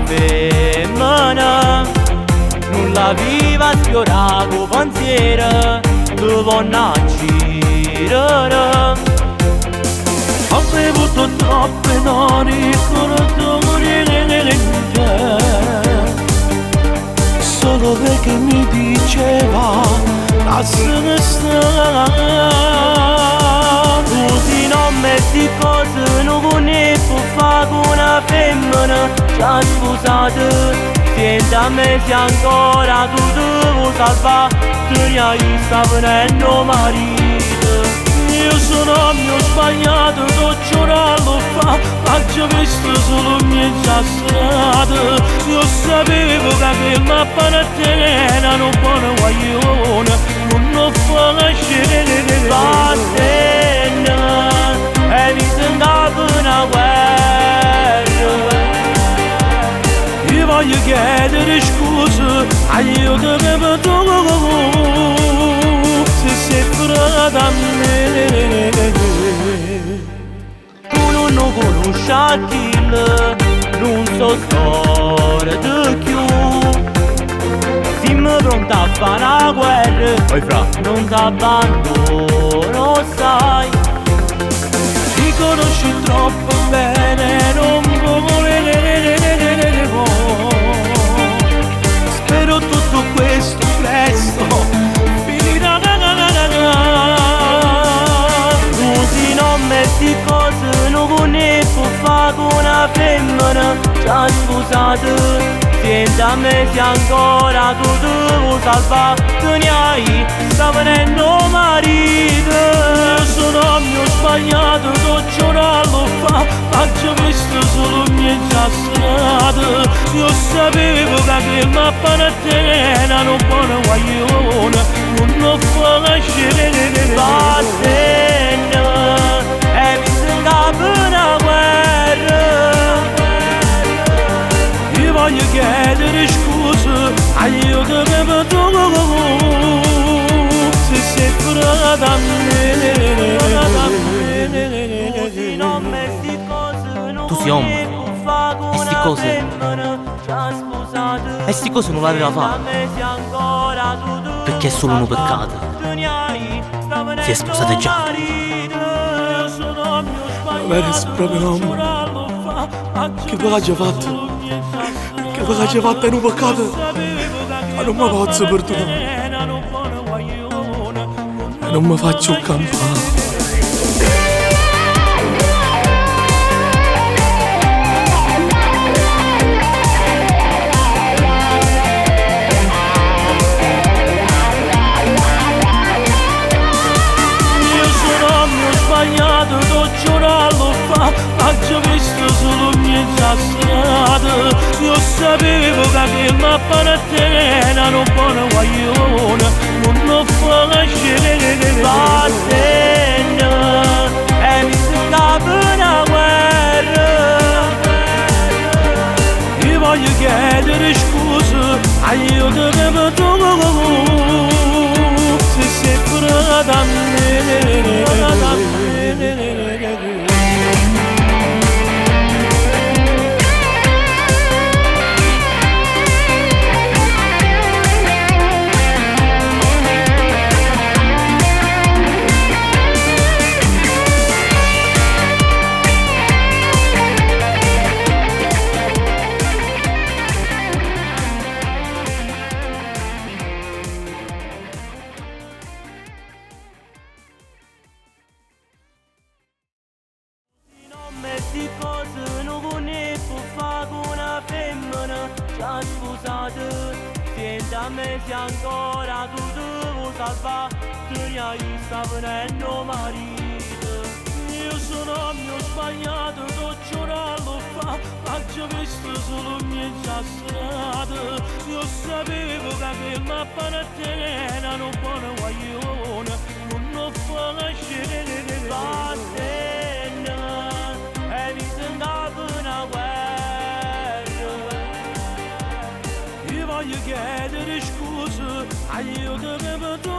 femmina non l'aveva sfiorato pensiero di donna girare. Ho bevuto troppe noni con odore solo perché mi diceva lasciami stare. Così non metti cose non conosco fa con una femmina già sposata. Senza me se ancora tu devo salvare, te ne hai sta venendo marito. Io sono mio sbagliato, t'ho giurato fa, ma ci ho visto solo mezza strada. Io sapevo che quella panatena non buona guaglione, non lo fa nascere. Battena, e mi sembrava una guerra. Io voglio chiedere scusa, aiuto che mi tocco. Se sei frata a me, tu non conosci Achille, non so storia di più. Siamo pronti a fare una guerra, oi fra, non t'abbandono sai. ti conosci troppo bene, non può volere. Spero tutto questo presto finirà. Così non metti cose non conosco fa con una femmina già sposata. Senza me se ancora tu devo salvare, te ne hai sta venendo marito. Io sono mio sbagliato, t'ho giurato fa, ma ci ho visto solo mezza strada. Io sapevo che quella panatena non buona guaglione, non lo fa nascere. Battena, e mi sembrava una guerra. Io voglio chiedere scusa, aiuto che mi tocco. Se sei frata a me. Tu sei uomo, e sti cose non l'aveva fatta, perché è solo un peccato. Si è sposata già. Vedi, proprio no, che cosa fatto? Che cosa fatto è un peccato? Ma non mi posso perdonare. E non mi faccio campare. T'ho giurato fa, ma ci ho visto solo mezza strada. Io sapevo che quella panatena non buona guaglione, non lo fa nascere. Battena, e mi sembrava una guerra. Io voglio chiedere scusa, aiuto che mi tocco. Se sei frata a me. Metti cose non conosco fa con una femmina già sposata. Senza me se ancora tu devo salvare, te ne hai sta venendo marito. Io sono mio sbagliato, t'ho giurato fa, ma ci ho visto solo mezza strada. Io sapevo che quella panatena non buona guaglione, non lo fa nascere. Battena, e mi sembrava una guerra. Io voglio chiedere scusa, aiuto che mi tocco.